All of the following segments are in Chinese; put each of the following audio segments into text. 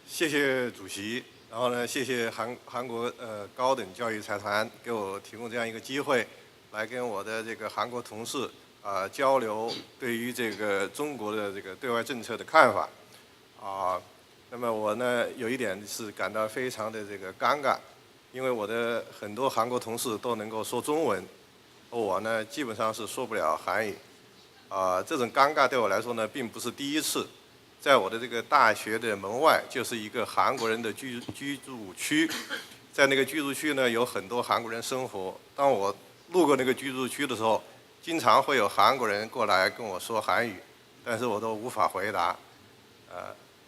谢谢主席，然后呢，谢谢韩国高等教育财团给我提供这样一个机会，来跟我的这个韩国同事交流对于这个中国的这个对外政策的看法那么我呢有一点是感到非常的这个尴尬，因为我的很多韩国同事都能够说中文，我呢基本上是说不了韩语这种尴尬对我来说呢并不是第一次。在我的这个大学的门外，就是一个韩国人的居住区，在那个居住区呢，有很多韩国人生活。当我路过那个居住区的时候，经常会有韩国人过来跟我说韩语，但是我都无法回答。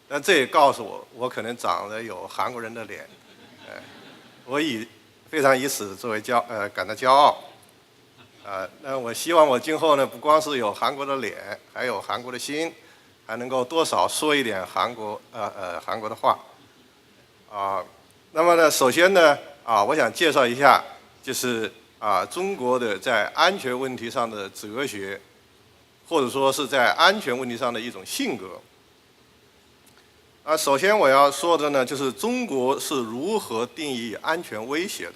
但这也告诉我，我可能长得有韩国人的脸，我非常以此作为感到骄傲。那我希望我今后呢，不光是有韩国的脸，还有韩国的心。还能够多少说一点韩国的话那么呢，首先呢我想介绍一下，就是中国的在安全问题上的哲学，或者说是在安全问题上的一种性格。首先我要说的呢，就是中国是如何定义安全威胁的。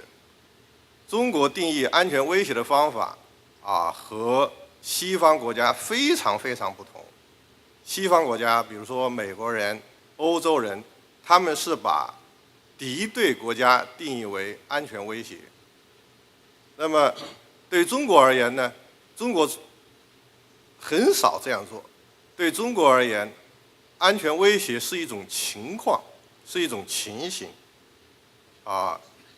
中国定义安全威胁的方法和西方国家非常非常不同。西方国家，比如说美国人、欧洲人，他们是把敌对国家定义为安全威胁。那么，对中国而言呢，中国很少这样做。对中国而言，安全威胁是一种情况，是一种情形。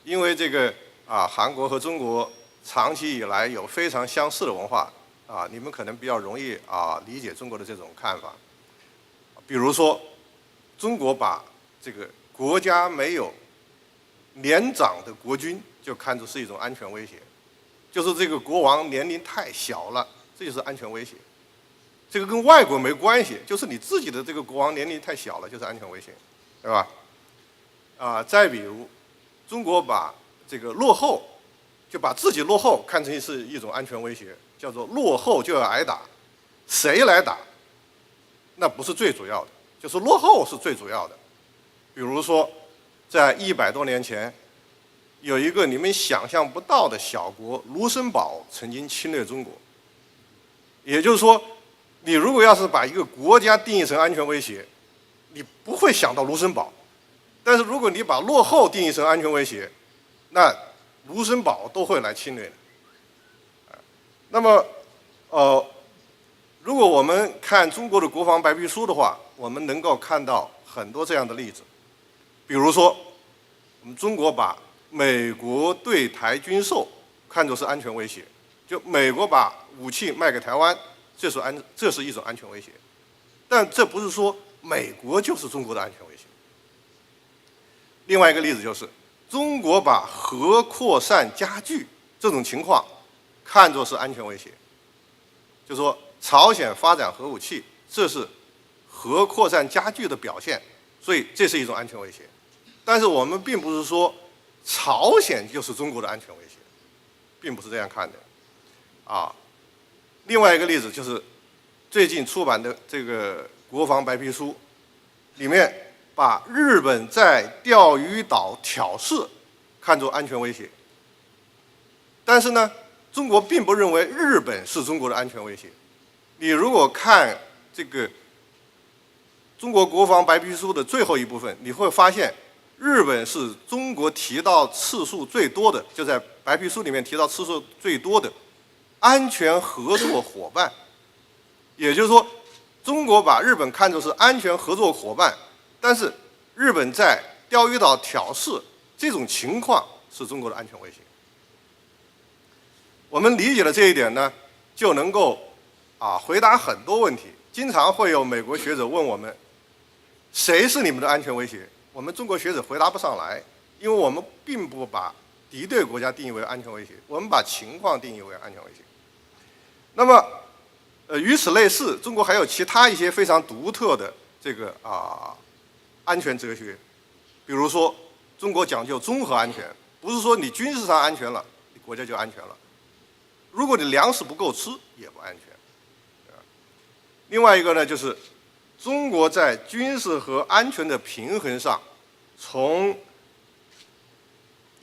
因为这个韩国和中国长期以来有非常相似的文化。你们可能比较容易理解中国的这种看法。比如说，中国把这个国家没有年长的国君就看作是一种安全威胁，就是这个国王年龄太小了，这就是安全威胁。这个跟外国没关系，就是你自己的这个国王年龄太小了，就是安全威胁，对吧？再比如，中国把这个落后，就把自己落后看成是一种安全威胁。叫做落后就要挨打，谁来打？那不是最主要的，就是落后是最主要的。比如说，在100多年前，有一个你们想象不到的小国卢森堡曾经侵略中国。也就是说，你如果要是把一个国家定义成安全威胁，你不会想到卢森堡；但是如果你把落后定义成安全威胁，那卢森堡都会来侵略你。那么，如果我们看中国的国防白皮书的话，我们能够看到很多这样的例子。比如说，我们中国把美国对台军售看作是安全威胁，就美国把武器卖给台湾，这是一种安全威胁。但这不是说美国就是中国的安全威胁。另外一个例子就是，中国把核扩散加剧这种情况看作是安全威胁，就是说朝鲜发展核武器，这是核扩散加剧的表现，所以这是一种安全威胁。但是我们并不是说朝鲜就是中国的安全威胁，并不是这样看的。另外一个例子就是最近出版的这个国防白皮书，里面把日本在钓鱼岛挑事看作安全威胁，但是呢，中国并不认为日本是中国的安全威胁。你如果看这个中国国防白皮书的最后一部分，你会发现日本是中国提到次数最多的，就在白皮书里面提到次数最多的安全合作伙伴。也就是说，中国把日本看作是安全合作伙伴，但是日本在钓鱼岛挑事这种情况是中国的安全威胁。我们理解了这一点呢，就能够回答很多问题。经常会有美国学者问我们，谁是你们的安全威胁？我们中国学者回答不上来，因为我们并不把敌对国家定义为安全威胁，我们把情况定义为安全威胁。那么，与此类似，中国还有其他一些非常独特的这个安全哲学，比如说，中国讲究综合安全，不是说你军事上安全了，你国家就安全了。如果你粮食不够吃，也不安全。另外一个呢，就是中国在军事和安全的平衡上，从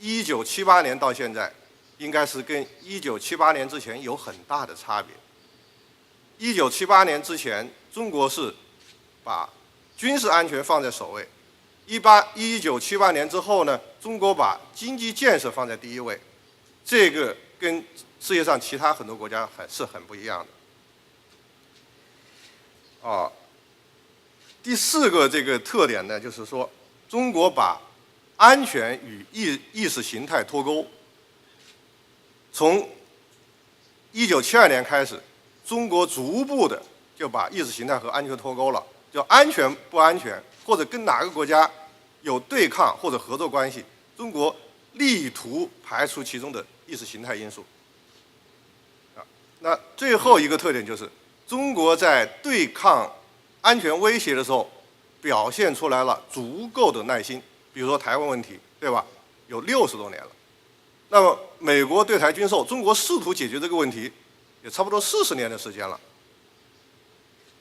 1978年到现在，应该是跟1978年之前有很大的差别。1978年之前，中国是把军事安全放在首位；1978年之后呢，中国把经济建设放在第一位，这个跟世界上其他很多国家是很不一样的。第4个这个特点呢，就是说中国把安全与意识形态脱钩。从1972年开始，中国逐步的就把意识形态和安全脱钩了，就安全不安全，或者跟哪个国家有对抗或者合作关系，中国力图排除其中的意识形态因素。那最后一个特点就是，中国在对抗安全威胁的时候，表现出来了足够的耐心。比如说台湾问题，对吧？有60多年了。那么美国对台军售，中国试图解决这个问题，也差不多40年的时间了。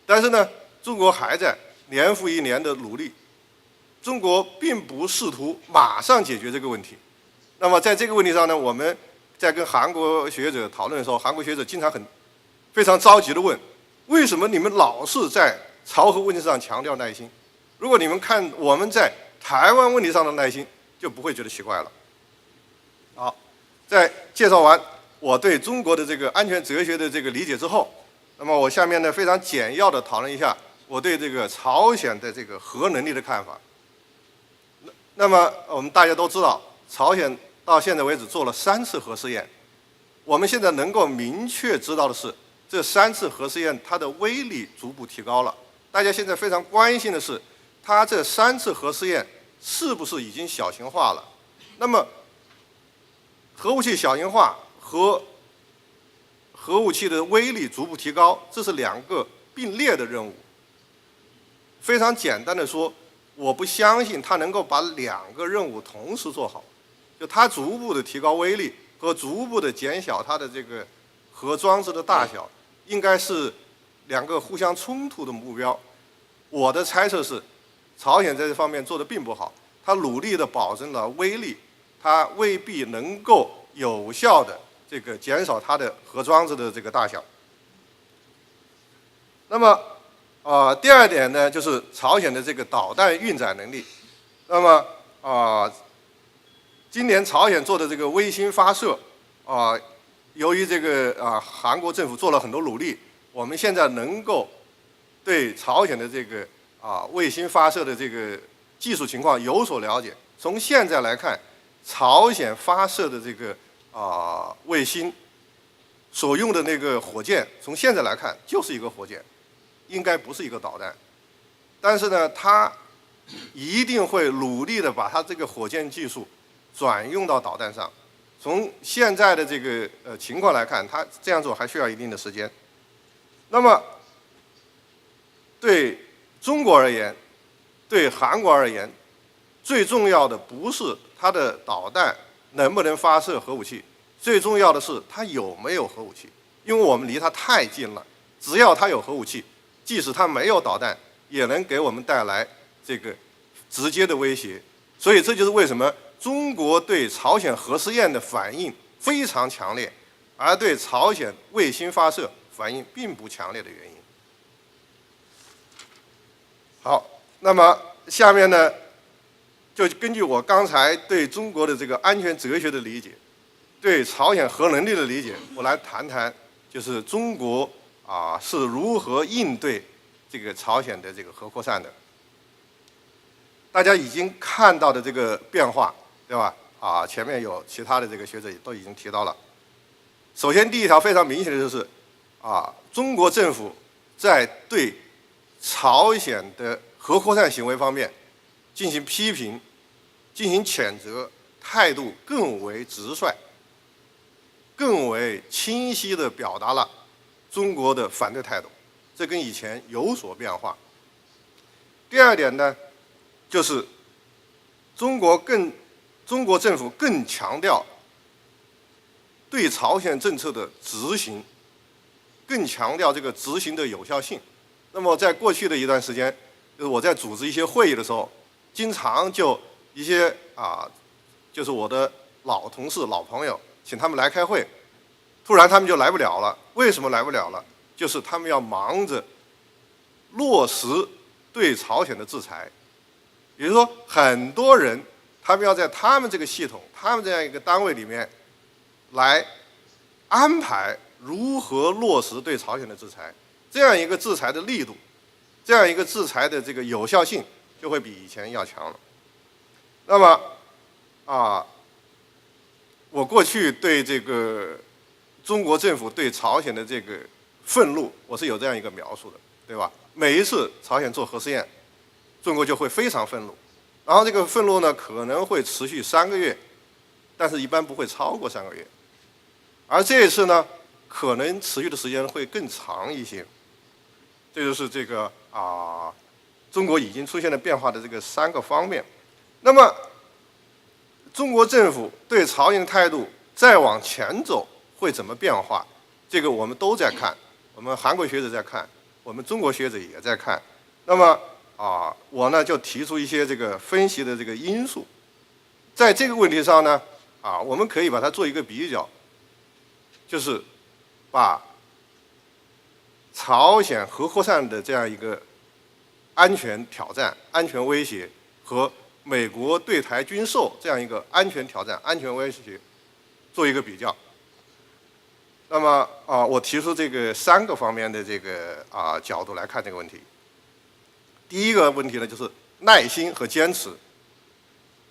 但是呢，中国还在年复一年的努力。中国并不试图马上解决这个问题。那么在这个问题上呢，我们在跟韩国学者讨论的时候，韩国学者经常非常着急地问：为什么你们老是在朝核问题上强调耐心？如果你们看我们在台湾问题上的耐心，就不会觉得奇怪了。好，在介绍完我对中国的这个安全哲学的这个理解之后，那么我下面呢非常简要的讨论一下我对这个朝鲜的这个核能力的看法。那么我们大家都知道，朝鲜到现在为止做了3次核试验。我们现在能够明确知道的是，这3次核试验它的威力逐步提高了。大家现在非常关心的是，它这3次核试验是不是已经小型化了？那么核武器小型化和核武器的威力逐步提高，这是2个并列的任务。非常简单的说，我不相信它能够把2个任务同时做好。就它逐步的提高威力和逐步的减小它的这个核装置的大小，应该是2个互相冲突的目标。我的猜测是，朝鲜在这方面做得并不好，它努力地保证了威力，它未必能够有效地这个减少它的核装置的这个大小。那么第2点呢，就是朝鲜的这个导弹运载能力。那么今年朝鲜做的这个卫星发射，由于这个韩国政府做了很多努力，我们现在能够对朝鲜的这个卫星发射的这个技术情况有所了解。从现在来看，朝鲜发射的这个卫星所用的那个火箭，从现在来看就是一个火箭，应该不是一个导弹。但是呢，它一定会努力的把它这个火箭技术转用到导弹上。从现在的这个情况来看，它这样做还需要一定的时间。那么对中国而言，对韩国而言，最重要的不是它的导弹能不能发射核武器，最重要的是它有没有核武器。因为我们离它太近了，只要它有核武器，即使它没有导弹，也能给我们带来这个直接的威胁。所以这就是为什么中国对朝鲜核试验的反应非常强烈，而对朝鲜卫星发射反应并不强烈的原因。好，那么下面呢，就根据我刚才对中国的这个安全哲学的理解，对朝鲜核能力的理解，我来谈谈，就是中国是如何应对这个朝鲜的这个核扩散的。大家已经看到的这个变化，对吧？前面有其他的这个学者都已经提到了。首先，第一条非常明显的就是，中国政府在对朝鲜的核扩散行为方面进行批评、进行谴责，态度更为直率，更为清晰地表达了中国的反对态度，这跟以前有所变化。第2点呢，就是中国政府更强调对朝鲜政策的执行，更强调这个执行的有效性。那么在过去的一段时间，就是我在组织一些会议的时候，经常就一些就是我的老同事、老朋友，请他们来开会，突然他们就来不了了。为什么来不了了？就是他们要忙着落实对朝鲜的制裁，也就是说，很多人他们要在他们这个系统、他们这样一个单位里面来安排如何落实对朝鲜的制裁，这样一个制裁的力度，这样一个制裁的这个有效性就会比以前要强了。那么我过去对这个中国政府对朝鲜的这个愤怒，我是有这样一个描述的，对吧？每一次朝鲜做核试验，中国就会非常愤怒，然后这个愤怒呢可能会持续3个月，但是一般不会超过3个月，而这一次呢，可能持续的时间会更长一些。这就是这个中国已经出现了变化的这个3个方面。那么，中国政府对朝鲜的态度再往前走会怎么变化？这个我们都在看，我们韩国学者在看，我们中国学者也在看。那么我呢就提出一些这个分析的这个因素，在这个问题上呢我们可以把它做一个比较，就是把朝鲜核扩散的这样一个安全挑战、安全威胁和美国对台军售这样一个安全挑战、安全威胁做一个比较。那么我提出这个3个方面的这个角度来看这个问题。第一个问题呢，就是耐心和坚持，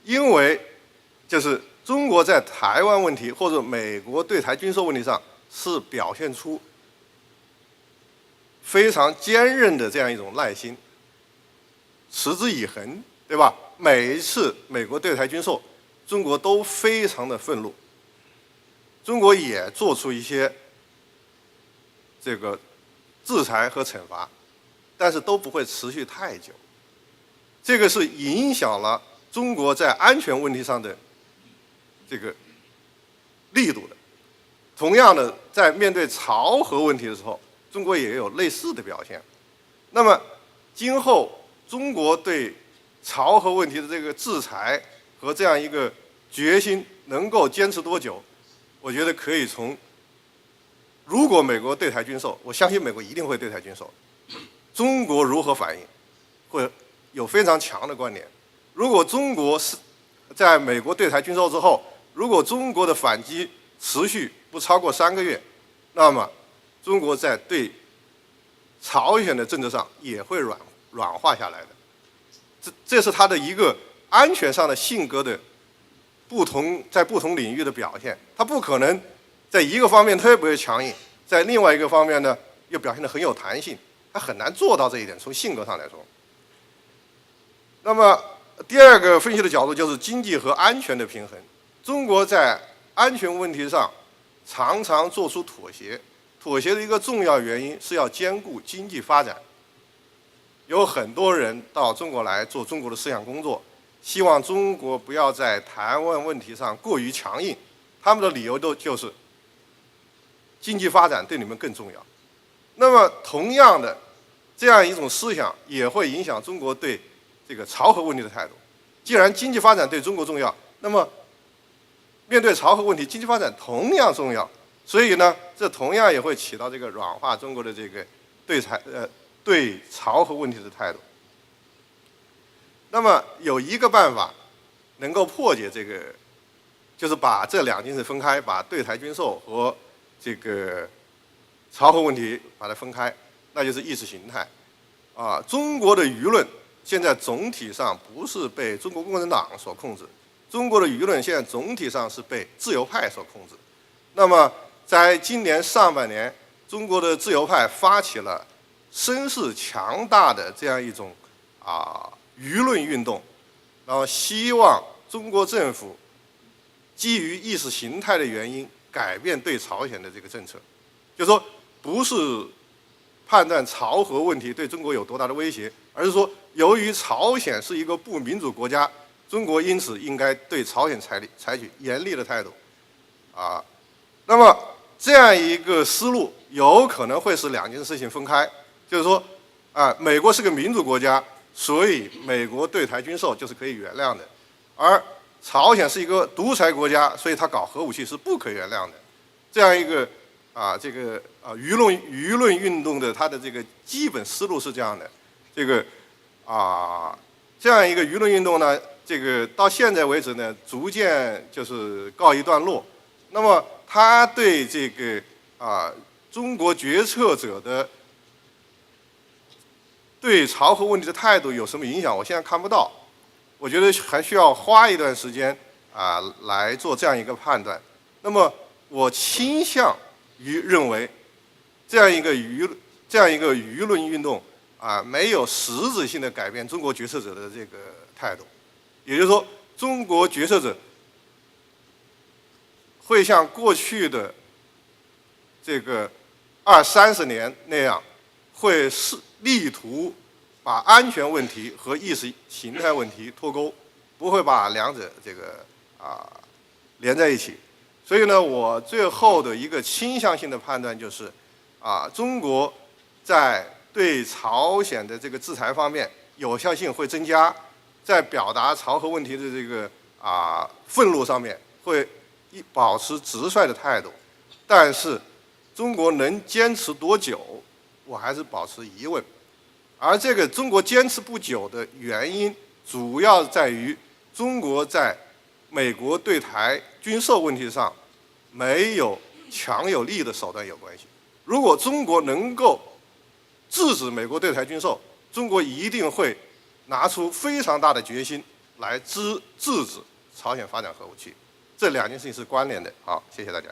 因为就是中国在台湾问题或者美国对台军售问题上是表现出非常坚韧的这样一种耐心，持之以恒，对吧？每一次美国对台军售，中国都非常的愤怒，中国也做出一些这个制裁和惩罚，但是都不会持续太久。这个是影响了中国在安全问题上的这个力度的。同样的，在面对朝核问题的时候，中国也有类似的表现。那么，今后中国对朝核问题的这个制裁和这样一个决心能够坚持多久？我觉得可以从，如果美国对台军售，我相信美国一定会对台军售，中国如何反应，会有非常强的关联。如果中国是在美国对台军售之后，如果中国的反击持续不超过3个月，那么中国在对朝鲜的政策上也会软化下来的。这是它的一个安全上的性格的在不同领域的表现。它不可能在一个方面特别强硬，在另外一个方面呢又表现得很有弹性，它很难做到这一点。从性格上来说，那么第二个分析的角度就是经济和安全的平衡。中国在安全问题上常常做出妥协，妥协的一个重要原因是要兼顾经济发展。有很多人到中国来做中国的思想工作，希望中国不要在台湾问题上过于强硬，他们的理由就是经济发展对你们更重要。那么同样的，这样一种思想也会影响中国对这个朝核问题的态度。既然经济发展对中国重要，那么面对朝核问题，经济发展同样重要。所以呢，这同样也会起到这个软化中国的这个对朝核问题的态度。那么有一个办法能够破解这个，就是把这2件事分开，把对台军售和这个朝核问题把它分开，那就是意识形态。中国的舆论现在总体上不是被中国共产党所控制，中国的舆论现在总体上是被自由派所控制。那么在今年上半年，中国的自由派发起了声势强大的这样一种舆论运动，然后希望中国政府基于意识形态的原因改变对朝鲜的这个政策，就是说不是判断朝核问题对中国有多大的威胁，而是说由于朝鲜是一个不民主国家，中国因此应该对朝鲜采取严厉的态度。那么这样一个思路有可能会使2件事情分开，就是说美国是个民主国家，所以美国对台军售就是可以原谅的，而朝鲜是一个独裁国家，所以他搞核武器是不可原谅的。这样一个舆论运动的它的这个基本思路是这样的，这样一个舆论运动呢，到现在为止呢，逐渐就是告一段落。那么它对中国决策者的对朝核问题的态度有什么影响？我现在看不到，我觉得还需要花一段时间来做这样一个判断。那么我倾向于认为，这样一个舆论运动没有实质性的改变中国决策者的这个态度，也就是说，中国决策者会像过去的20-30年那样，会力图把安全问题和意识形态问题脱钩，不会把两者连在一起。所以呢，我最后的一个倾向性的判断就是，中国在对朝鲜的这个制裁方面有效性会增加，在表达朝核问题的愤怒上面会保持直率的态度，但是中国能坚持多久，我还是保持疑问。而这个中国坚持不久的原因，主要在于中国在美国对台军售问题上没有强有力的手段有关系。如果中国能够制止美国对台军售，中国一定会拿出非常大的决心来制止朝鲜发展核武器。这两件事情是关联的。好，谢谢大家。